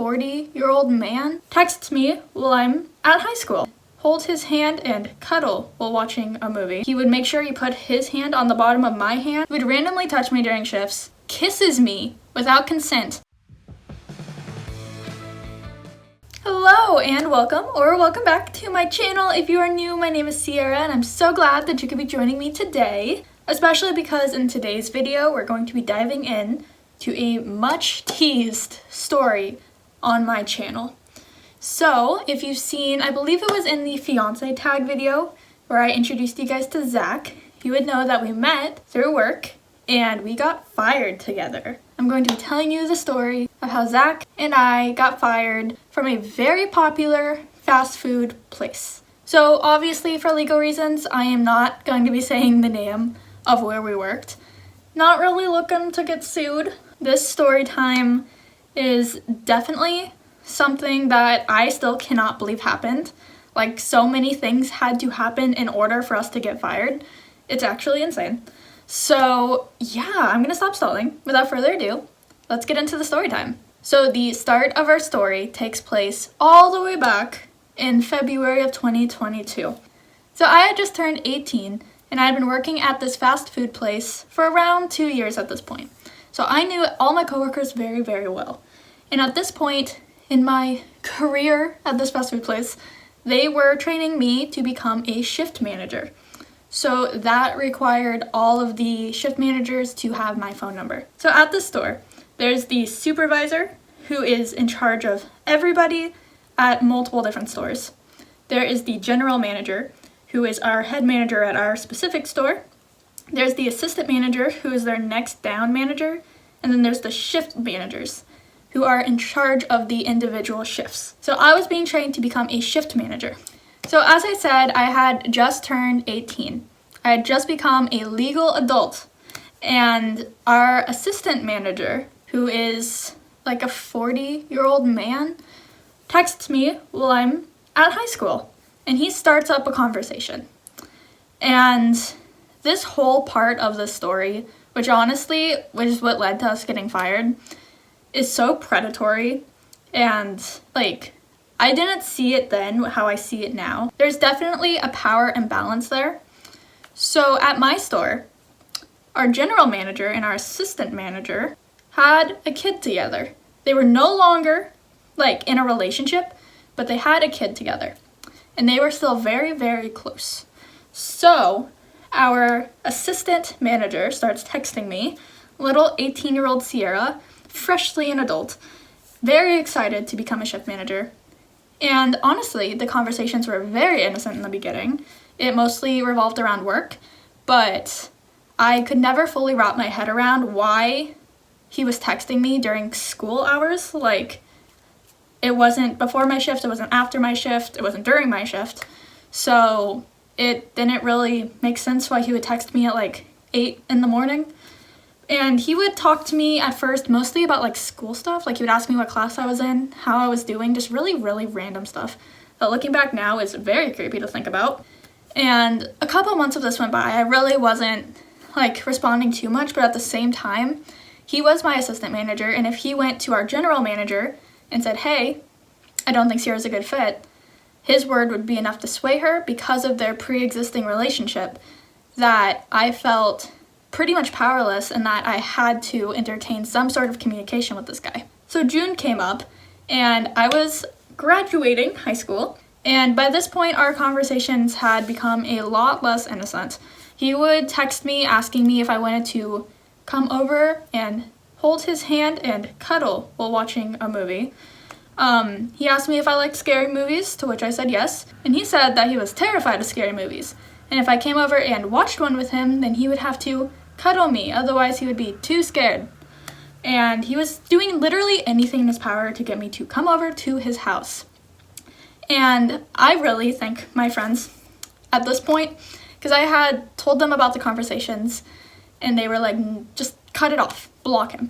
40-year-old man texts me while I'm at high school. Holds his hand and cuddle while watching a movie. He would make sure he put his hand on the bottom of my hand. He would randomly touch me during shifts. Kisses me without consent. Hello and welcome back to my channel. If you are new, my name is Sierra and I'm so glad that you could be joining me today, especially because in today's video we're going to be diving in to a much teased story on my channel. So if you've seen, I believe it was in the fiance tag video where I introduced you guys to Zach, you would know that we met through work and we got fired together. I'm going to be telling you the story of how Zach and I got fired from a very popular fast food place. So obviously for legal reasons, I am not going to be saying the name of where we worked. Not really looking to get sued. This story time is definitely something that I still cannot believe happened. Like, so many things had to happen in order for us to get fired. It's actually insane. So yeah, I'm gonna stop stalling. Without further ado, let's get into the story time. So the start of our story takes place all the way back in February of 2022. So I had just turned 18 and I had been working at this fast food place for around 2 years at this point. So I knew all my coworkers very, very well. And at this point in my career at this fast food place, they were training me to become a shift manager. So that required all of the shift managers to have my phone number. So at the store, there's the supervisor who is in charge of everybody at multiple different stores. There is the general manager who is our head manager at our specific store. There's the assistant manager who is their next down manager. And then there's the shift managers who are in charge of the individual shifts. So I was being trained to become a shift manager. So as I said, I had just turned 18. I had just become a legal adult. And our assistant manager, who is like a 40-year-old man, texts me while I'm at high school. And he starts up a conversation. And this whole part of the story, which honestly was what led to us getting fired, is so predatory, and like, I didn't see it then how I see it now. There's definitely a power imbalance there. So at my store, our general manager and our assistant manager had a kid together. They were no longer like in a relationship, but they had a kid together and they were still very, very close. So our assistant manager starts texting me, little 18-year-old Sierra, freshly an adult, very excited to become a shift manager. And honestly, the conversations were very innocent in the beginning. It mostly revolved around work, but I could never fully wrap my head around why he was texting me during school hours. Like, it wasn't before my shift, it wasn't after my shift, it wasn't during my shift. So it didn't really make sense why he would text me at like 8 in the morning. And he would talk to me at first mostly about like school stuff. Like, he would ask me what class I was in, how I was doing, just really, really random stuff that looking back now is very creepy to think about. And a couple months of this went by. I really wasn't like responding too much, but at the same time, he was my assistant manager. And if he went to our general manager and said, hey, I don't think Sierra's a good fit, his word would be enough to sway her because of their pre-existing relationship, that I felt pretty much powerless and that I had to entertain some sort of communication with this guy. So June came up and I was graduating high school, and by this point our conversations had become a lot less innocent. He would text me asking me if I wanted to come over and hold his hand and cuddle while watching a movie. He asked me if I liked scary movies, to which I said yes, and he said that he was terrified of scary movies, and if I came over and watched one with him, then he would have to cuddle me, otherwise he would be too scared. And he was doing literally anything in his power to get me to come over to his house. And I really thank my friends at this point, because I had told them about the conversations and they were like, just cut it off, block him.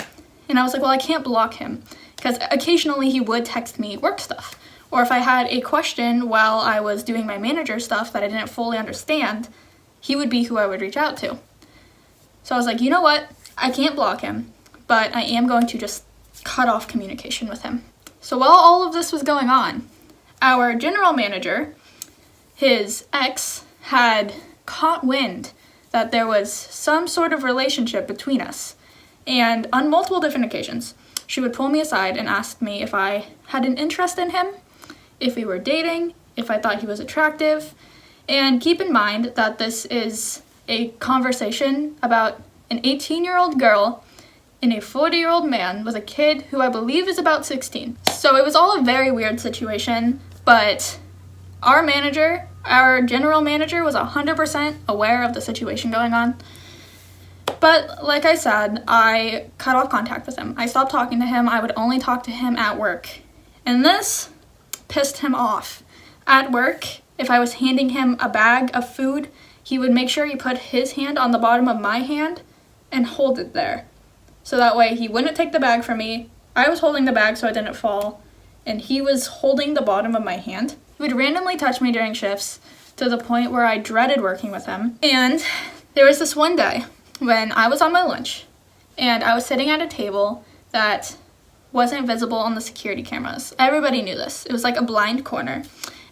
And I was like, well, I can't block him because occasionally he would text me work stuff. Or if I had a question while I was doing my manager stuff that I didn't fully understand, he would be who I would reach out to. So I was like, you know what? I can't block him, but I am going to just cut off communication with him. So while all of this was going on, our general manager, his ex, had caught wind that there was some sort of relationship between us. And on multiple different occasions, she would pull me aside and ask me if I had an interest in him, if we were dating, if I thought he was attractive. And keep in mind that this is a conversation about an 18-year-old girl and a 40-year-old man with a kid who I believe is about 16. So it was all a very weird situation, but our general manager was 100% aware of the situation going on. But like I said, I cut off contact with him. I stopped talking to him. I would only talk to him at work. And this pissed him off. At work, if I was handing him a bag of food, he would make sure he put his hand on the bottom of my hand and hold it there. So that way he wouldn't take the bag from me. I was holding the bag so I didn't fall, and he was holding the bottom of my hand. He would randomly touch me during shifts to the point where I dreaded working with him. And there was this one day when I was on my lunch and I was sitting at a table that wasn't visible on the security cameras. Everybody knew this. It was like a blind corner.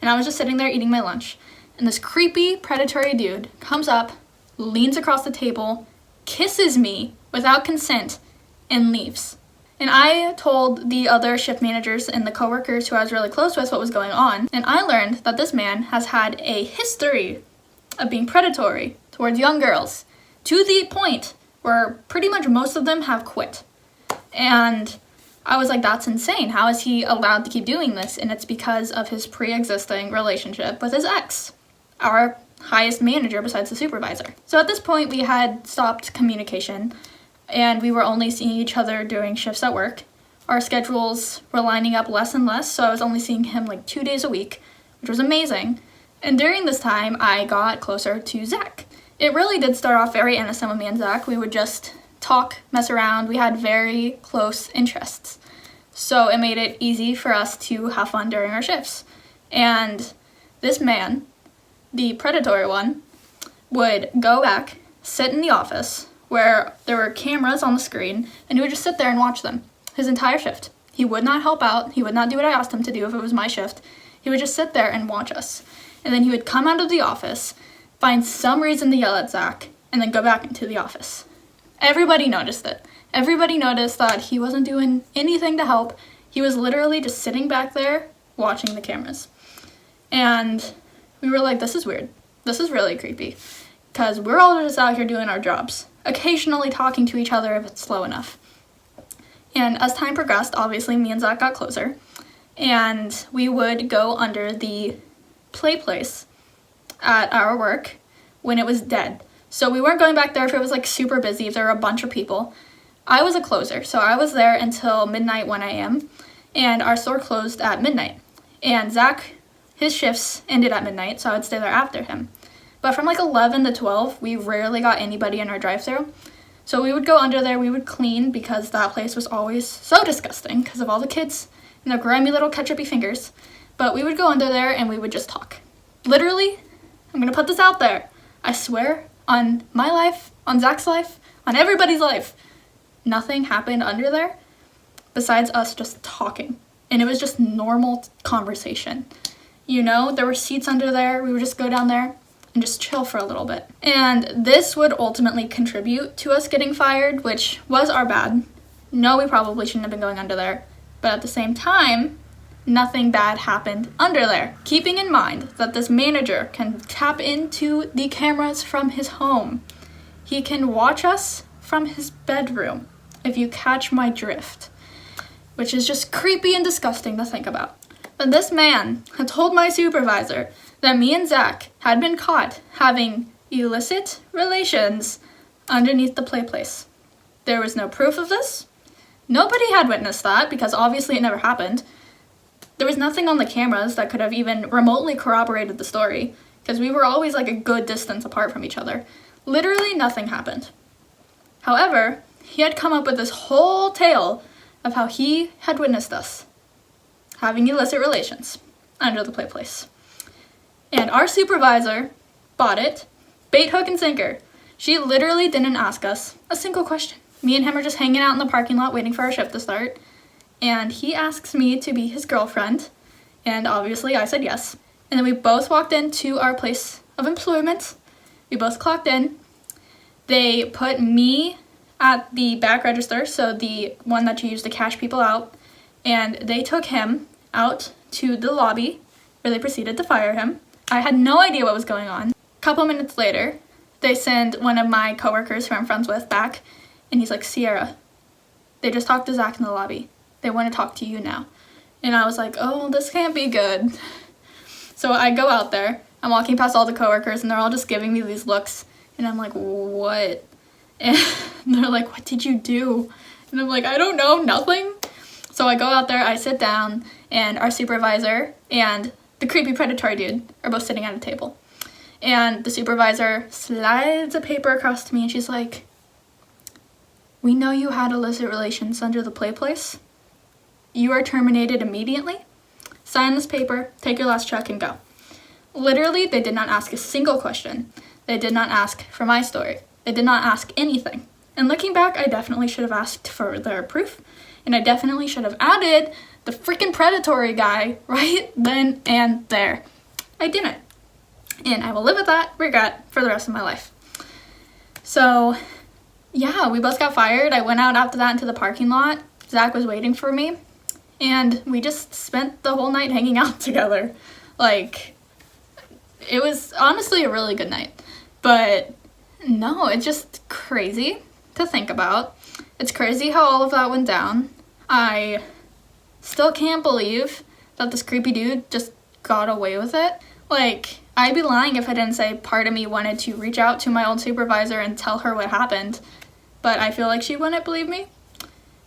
And I was just sitting there eating my lunch. And this creepy, predatory dude comes up, leans across the table, kisses me without consent, and leaves. And I told the other shift managers and the coworkers who I was really close with what was going on, and I learned that this man has had a history of being predatory towards young girls, to the point where pretty much most of them have quit. And I was like, that's insane. How is he allowed to keep doing this? And it's because of his pre-existing relationship with his ex, our highest manager besides the supervisor. So at this point, we had stopped communication, and we were only seeing each other during shifts at work. Our schedules were lining up less and less, so I was only seeing him like 2 days a week, which was amazing. And during this time, I got closer to Zach. It really did start off very innocent with me and Zach. We would just talk, mess around. We had very close interests. So it made it easy for us to have fun during our shifts. And this man, the predatory one, would go back, sit in the office where there were cameras on the screen, and he would just sit there and watch them his entire shift. He would not help out. He would not do what I asked him to do if it was my shift. He would just sit there and watch us. And then he would come out of the office, find some reason to yell at Zach, and then go back into the office. Everybody noticed it. Everybody noticed that he wasn't doing anything to help. He was literally just sitting back there watching the cameras. And we were like, this is weird. This is really creepy. Because we're all just out here doing our jobs, occasionally talking to each other if it's slow enough. And as time progressed, obviously me and Zach got closer. And we would go under the play place at our work when it was dead. So we weren't going back there if it was like super busy, if there were a bunch of people. I was a closer, so I was there until midnight, 1 a.m. And our store closed at midnight. And Zach, his shifts ended at midnight, so I would stay there after him. But from like 11 to 12, we rarely got anybody in our drive-thru. So we would go under there, we would clean, because that place was always so disgusting because of all the kids and their grimy little ketchup-y fingers. But we would go under there and we would just talk. Literally, I'm gonna put this out there. I swear, on my life, on Zach's life, on everybody's life, nothing happened under there besides us just talking. And it was just normal conversation. You know, there were seats under there, we would just go down there and just chill for a little bit. And this would ultimately contribute to us getting fired, which was our bad. No, we probably shouldn't have been going under there. But at the same time, nothing bad happened under there. Keeping in mind that this manager can tap into the cameras from his home. He can watch us from his bedroom, if you catch my drift. Which is just creepy and disgusting to think about. But this man had told my supervisor that me and Zach had been caught having illicit relations underneath the play place. There was no proof of this. Nobody had witnessed that because obviously it never happened. There was nothing on the cameras that could have even remotely corroborated the story because we were always like a good distance apart from each other. Literally nothing happened. However, he had come up with this whole tale of how he had witnessed us having illicit relations under the play place. And our supervisor bought it, bait, hook, and sinker. She literally didn't ask us a single question. Me and him are just hanging out in the parking lot waiting for our shift to start. and he asks me to be his girlfriend, and obviously I said yes. And then we both walked into our place of employment. We both clocked in. They put me at the back register, so the one that you use to cash people out, and they took him out to the lobby where they proceeded to fire him. I had no idea what was going on. A couple minutes later, they send one of my coworkers who I'm friends with back, and he's like, Sierra, they just talked to Zach in the lobby. They want to talk to you now. And I was like, oh, this can't be good. So I go out there. I'm walking past all the coworkers, and they're all just giving me these looks. And I'm like, what? And they're like, what did you do? And I'm like, I don't know, nothing. So I go out there, I sit down, and our supervisor and the creepy predatory dude are both sitting at a table. And the supervisor slides a paper across to me, and she's like, we know you had illicit relations under the play place. You are terminated immediately. Sign this paper, take your last check, and go. Literally, they did not ask a single question. They did not ask for my story. They did not ask anything. And looking back, I definitely should have asked for their proof. And I definitely should have added the freaking predatory guy right then and there. I didn't. And I will live with that regret for the rest of my life. So, yeah, we both got fired. I went out after that into the parking lot. Zach was waiting for me. And we just spent the whole night hanging out together. Like, it was honestly a really good night. But no, it's just crazy to think about. It's crazy how all of that went down. I still can't believe that this creepy dude just got away with it. Like, I'd be lying if I didn't say part of me wanted to reach out to my old supervisor and tell her what happened. But I feel like she wouldn't believe me.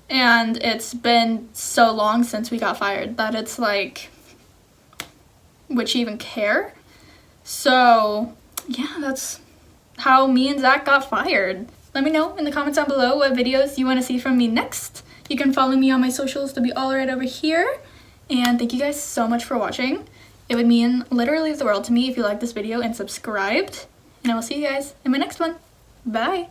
And it's been so long since we got fired that it's like, would she even care? So, yeah, that's how me and Zach got fired. Let me know in the comments down below what videos you want to see from me next. You can follow me on my socials to be all right over here. And thank you guys so much for watching. It would mean literally the world to me if you liked this video and subscribed. And I will see you guys in my next one. Bye!